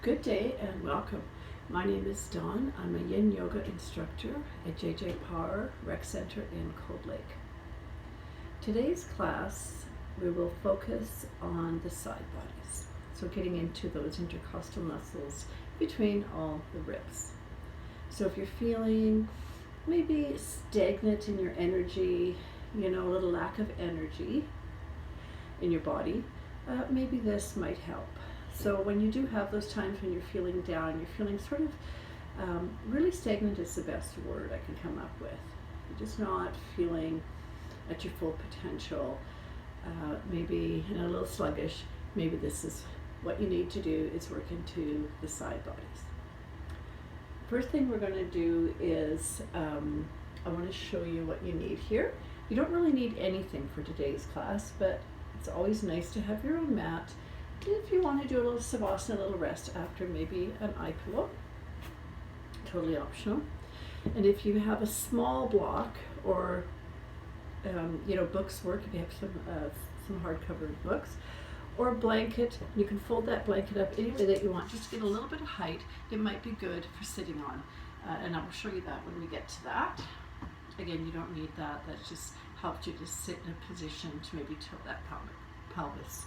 Good day and welcome. My name is Dawn. I'm a Yin Yoga instructor at JJ Power Rec Center in Cold Lake. Today's class, we will focus on the side bodies. So getting into those intercostal muscles between all the ribs. So if you're feeling maybe stagnant in your energy, a little lack of energy in your body, maybe this might help. So when you do have those times when you're feeling down, you're feeling sort of really stagnant is the best word I can come up with. You're just not feeling at your full potential, maybe a little sluggish. Maybe this is what you need to do is work into the side bodies. First thing we're going to do is I want to show you what you need here. You don't really need anything for today's class, but it's always nice to have your own mat. If you want to do a little savasana, a little rest after maybe an eye pillow, totally optional. And if you have a small block or books work, if you have some hardcover books, or a blanket, you can fold that blanket up any way that you want, just to get a little bit of height. It might be good for sitting on, and I will show you that when we get to that. Again, you don't need that. That just helps you to sit in a position to maybe tilt that pelvis.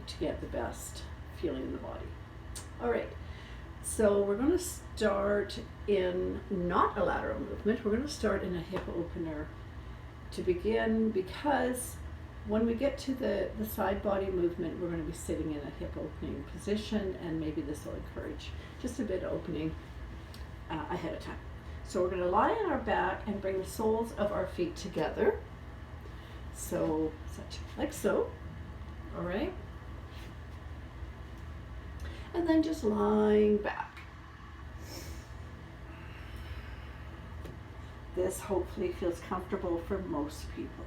To get the best feeling in the body. All right, so we're going to start in not a lateral movement. We're going to start in a hip opener to begin, because when we get to the side body movement, we're going to be sitting in a hip opening position, and maybe this will encourage just a bit of opening ahead of time. So we're going to lie on our back and bring the soles of our feet together. So such like so. All right, and then just lying back. This hopefully feels comfortable for most people.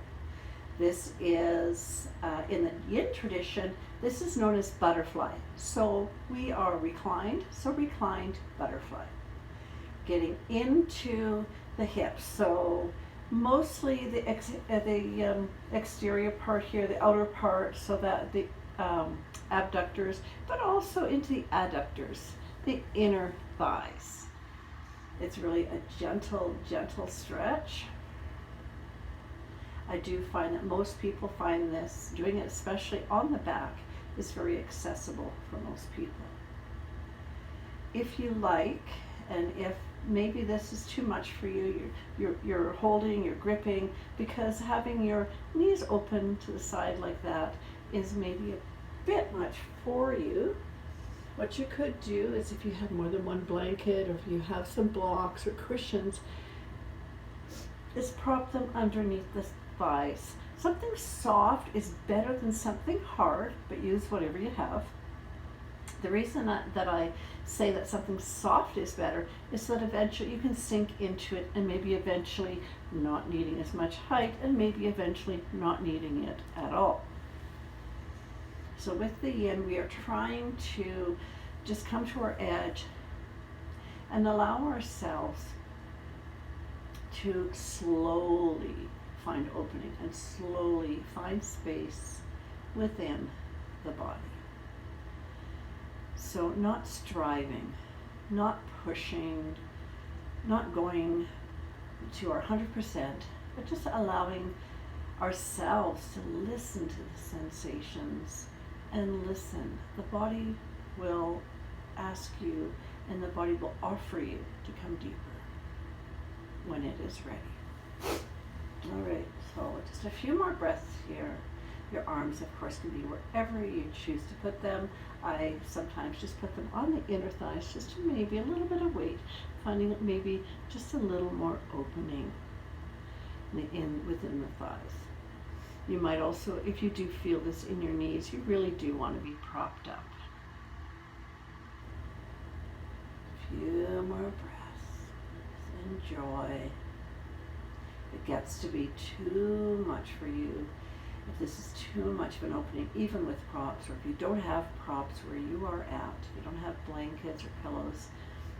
This is, in the Yin tradition, this is known as butterfly. So we are reclined, so reclined butterfly. Getting into the hips, so mostly the exterior part here, the outer part, so that the abductors, but also into the adductors, the inner thighs. It's really a gentle stretch. I do find that most people find this, doing it especially on the back, is very accessible for most people. If you like, and if maybe this is too much for you, you're holding, you're gripping, because having your knees open to the side like that is maybe a bit much for you. What you could do is, if you have more than one blanket, or if you have some blocks or cushions, is prop them underneath the thighs. Something soft is better than something hard, but use whatever you have. The reason that I say that something soft is better is so that eventually you can sink into it, and maybe eventually not needing as much height, and maybe eventually not needing it at all. So with the Yin, we are trying to just come to our edge and allow ourselves to slowly find opening and slowly find space within the body. So not striving, not pushing, not going to our 100%, but just allowing ourselves to listen to the sensations and listen. The body will ask you, and the body will offer you to come deeper when it is ready. All right, so just a few more breaths here. Your arms, of course, can be wherever you choose to put them. I sometimes just put them on the inner thighs, just to maybe a little bit of weight, finding maybe just a little more opening within the thighs. You might also, if you do feel this in your knees, you really do want to be propped up. A few more breaths. Enjoy. If it gets to be too much for you, if this is too much of an opening, even with props, or if you don't have props where you are at, if you don't have blankets or pillows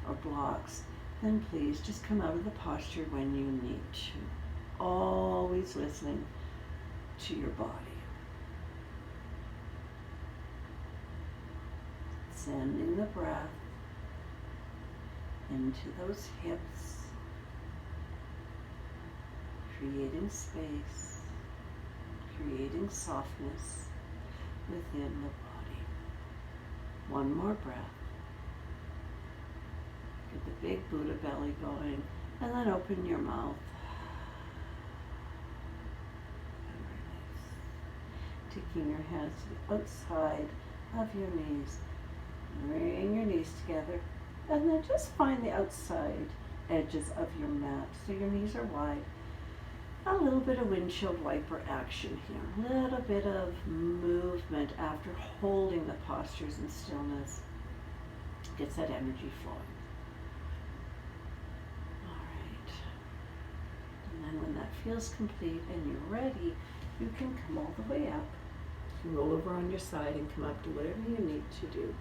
or blocks, then please just come out of the posture when you need to. Always listening to your body. sending the breath into those hips, creating space, creating softness within the body. One more breath. Get the big Buddha belly going, and then open your mouth. And release. Taking your hands to the outside of your knees. Bring your knees together, and then just find the outside edges of your mat so your knees are wide. A little bit of windshield wiper action here. A little bit of movement after holding the postures in stillness. Gets that energy flowing. All right. And then when that feels complete and you're ready, you can come all the way up. You roll over on your side and come up, do whatever you need to do.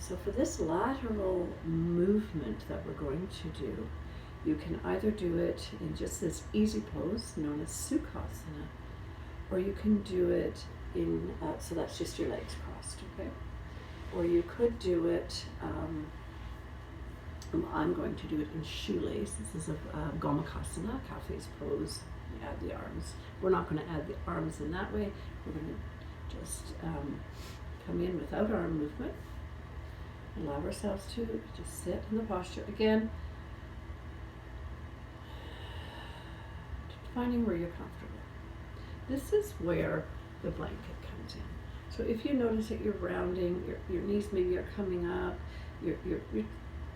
So for this lateral movement that we're going to do, you can either do it in just this easy pose known as Sukhasana, or you can do it in, so that's just your legs crossed, okay? Or you could do it, I'm going to do it in Shoelace. This is a Gomukhasana, Kafe's pose. You add the arms. We're not going to add the arms in that way. We're going to just come in without arm movement. Allow ourselves to just sit in the posture. Again, finding where you're comfortable. This is where the blanket comes in. So if you notice that you're rounding, your knees maybe are coming up, you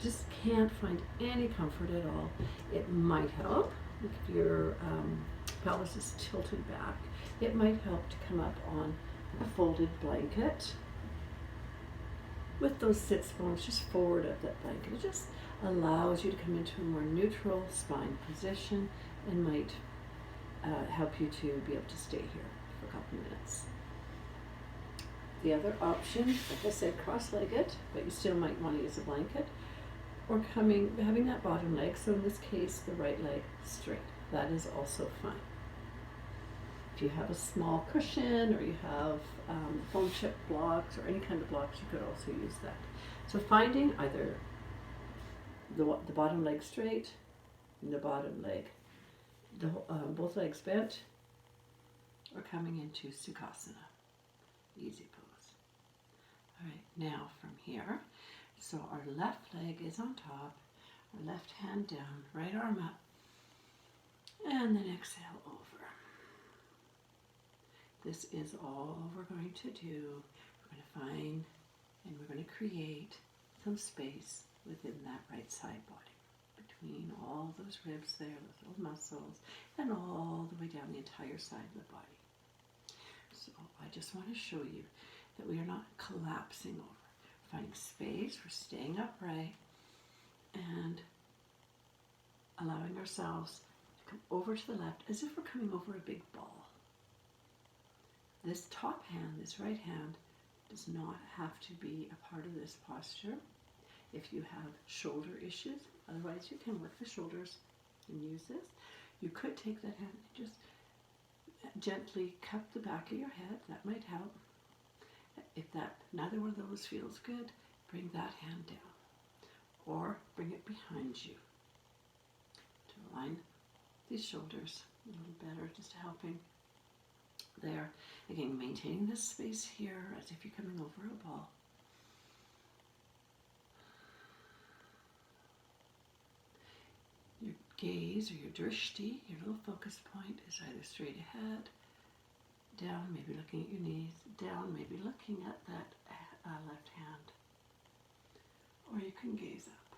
just can't find any comfort at all, it might help if your pelvis is tilted back. It might help to come up on a folded blanket with those sit bones just forward of that blanket. It just allows you to come into a more neutral spine position and might help you to be able to stay here for a couple minutes. The other option, like I said, cross-legged, but you still might want to use a blanket, or having that bottom leg, so in this case, the right leg straight. That is also fine. If you have a small cushion, or you have foam chip blocks, or any kind of blocks, you could also use that. So finding either the bottom leg straight, and the bottom leg, both legs bent, or coming into Sukhasana, easy pose. All right, now from here, so our left leg is on top, our left hand down, right arm up, and then exhale over. This is all we're going to do. We're going to find and we're going to create some space within that right side body, between all those ribs there, those little muscles, and all the way down the entire side of the body. So I just want to show you that we are not collapsing over. Finding space, we're staying upright, and allowing ourselves to come over to the left as if we're coming over a big ball. This top hand, this right hand, does not have to be a part of this posture if you have shoulder issues. Otherwise, you can work the shoulders and use this. You could take that hand and just gently cup the back of your head. That might help. If neither one of those feels good, bring that hand down, or bring it behind you to align these shoulders a little better, just helping there. Again, maintaining this space here as if you're coming over a ball. Your gaze, or your drishti, your little focus point, is either straight ahead, down, maybe looking at your knees, down, maybe looking at that left hand, or you can gaze up.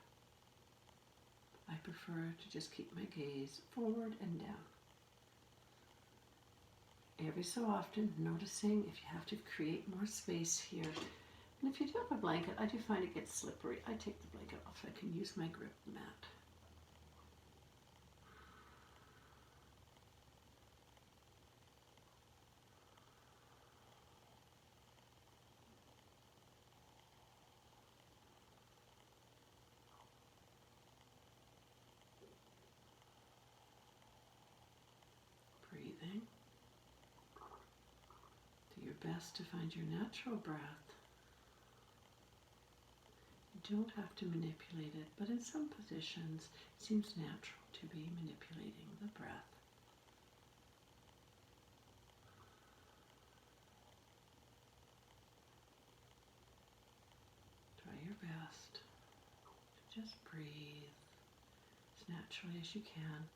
I prefer to just keep my gaze forward and down. Every so often, noticing if you have to create more space here. And if you do have a blanket, I do find it gets slippery. I take the blanket off so I can use my grip mat. Breathing. Do your best to find your natural breath. don't have to manipulate it, but in some positions it seems natural to be manipulating the breath. Try your best to just breathe as naturally as you can,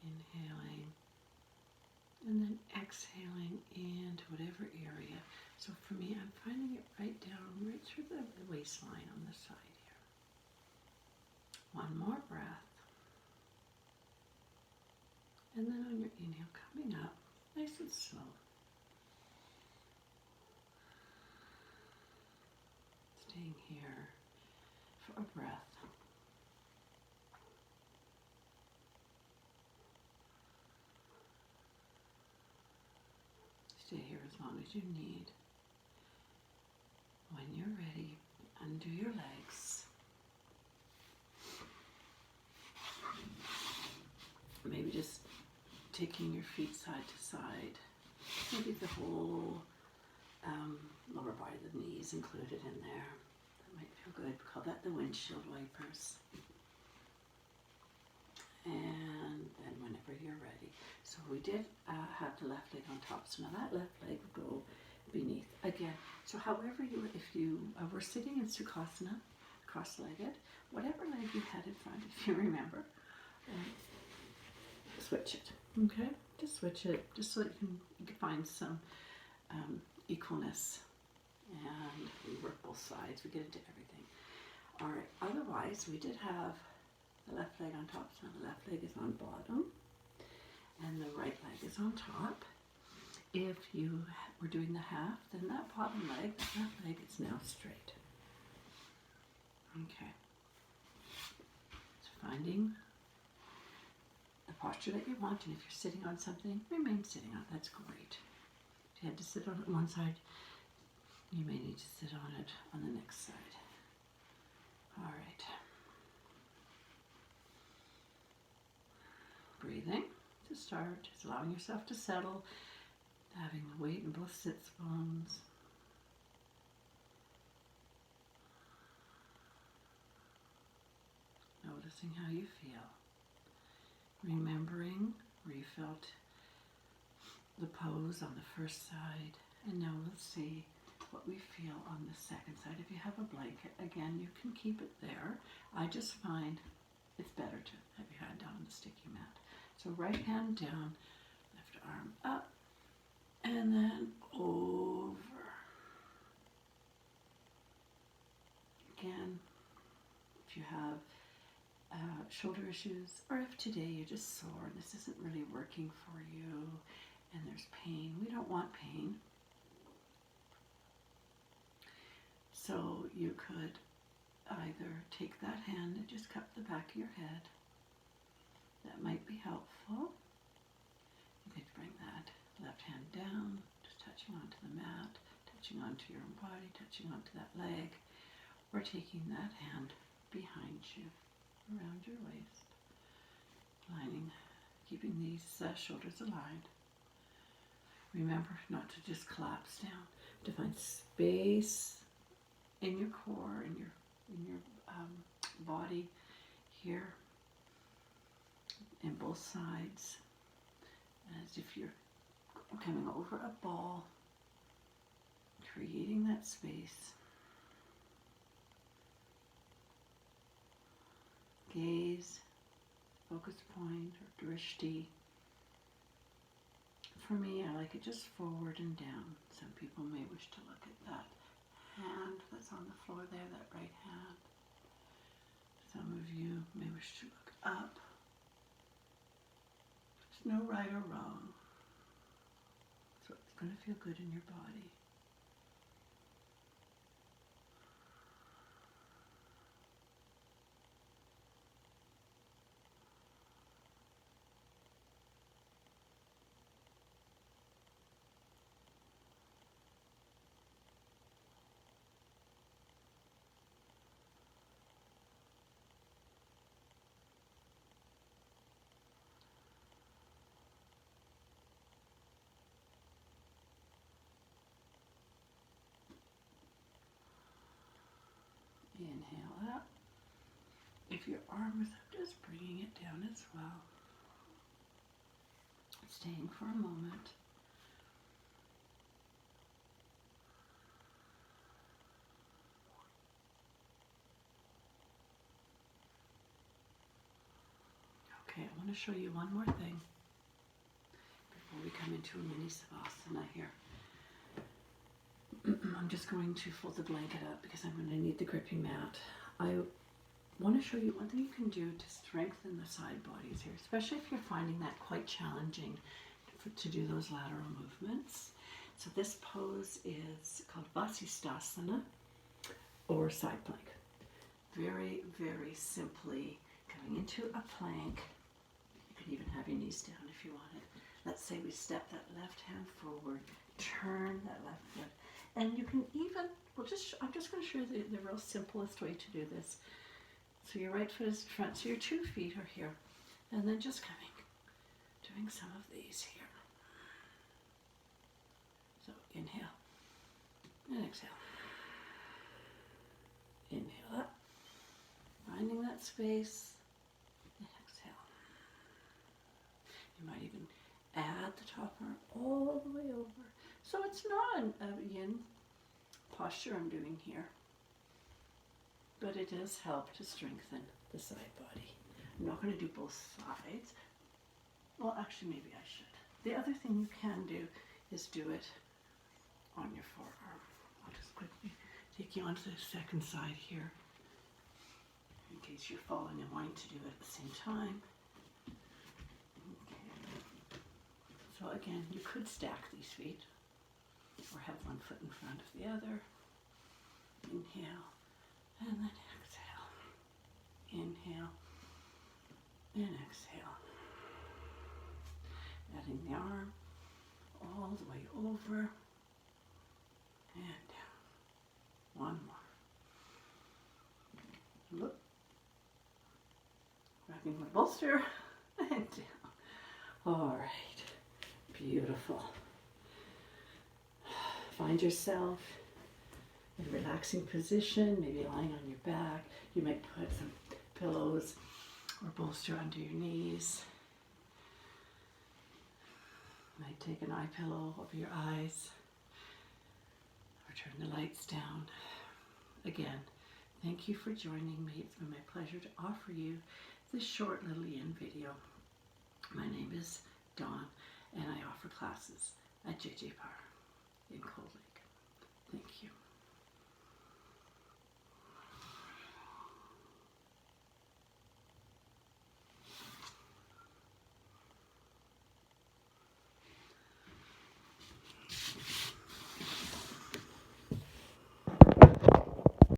inhaling and then exhaling into whatever area. So for me, I'm finding it right down, right through the waistline on the side here. One more breath. And then on your inhale, coming up, nice and slow. Staying here for a breath. Stay here as long as you need. When you're ready, undo your legs. Maybe just taking your feet side to side. Maybe the whole lower body of the knees included in there. That might feel good. Call that the windshield wipers. And then whenever you're ready. So we did have the left leg on top. So now that left leg will go beneath again. So however if you were sitting in Sukhasana, cross-legged, whatever leg you had in front, if you remember, switch it. Okay, just switch it, just so that you can find some equalness. And we work both sides. We get into everything. All right. Otherwise, we did have the left leg on top, so the left leg is on bottom, and the right leg is on top. If you were doing the half, then that bottom leg, that left leg, is now straight. Okay. So finding the posture that you want, and if you're sitting on something, remain sitting on it. That's great. If you had to sit on it one side, you may need to sit on it on the next side. All right. Breathing to start, just allowing yourself to settle, having the weight in both sits bones. Noticing how you feel. Remembering where you felt the pose on the first side. And now we'll see what we feel on the second side. If you have a blanket, again, you can keep it there. I just find it's better to have your hand down on the sticky mat. So right hand down, left arm up, and then over. Again, if you have shoulder issues, or if today you're just sore and this isn't really working for you, and there's pain, we don't want pain. So you could either take that hand and just cup the back of your head. That might be helpful. You could bring that left hand down, just touching onto the mat, touching onto your own body, touching onto that leg, or taking that hand behind you, around your waist, lining, keeping these shoulders aligned. Remember not to just collapse down, to find space in your core, in your body here, in both sides, as if you're coming over a ball, creating that space. Gaze, focus point, or drishti. For me, I like it just forward and down. Some people may wish to look at that hand that's on the floor there, that right hand. Some of you may wish to look up. There's no right or wrong. So it's going to feel good in your body. Inhale up. If your arm is up, just bringing it down as well. Staying for a moment. Okay, I want to show you one more thing before we come into a mini savasana here. I'm just going to fold the blanket up because I'm going to need the gripping mat. I want to show you one thing you can do to strengthen the side bodies here, especially if you're finding that quite challenging to do those lateral movements. So this pose is called Vasisthasana or side plank. Very, very simply coming into a plank. You can even have your knees down if you wanted. Let's say we step that left hand forward, turn that left foot, and you can even, I'm just going to show you the real simplest way to do this. So your right foot is in front, so your 2 feet are here, and then just doing some of these here. So inhale and exhale. Inhale up, finding that space, and exhale. You might even add the top arm all the way over. So it's not a yin posture I'm doing here, but it does help to strengthen the side body. I'm not going to do both sides. Well, actually, maybe I should. The other thing you can do is do it on your forearm. I'll just quickly take you onto the second side here, in case you're falling and wanting to do it at the same time. Okay. So again, you could stack these feet or have one foot in front of the other. Inhale and then exhale. Inhale and exhale. Adding the arm all the way over and down. One more. Look. Grabbing my bolster and down. All right. Beautiful. Find yourself in a relaxing position, maybe lying on your back. You might put some pillows or bolster under your knees. You might take an eye pillow over your eyes or turn the lights down. Again, thank you for joining me. It's been my pleasure to offer you this short little yin video. My name is Dawn, and I offer classes at JJ Parr in Cold Lake.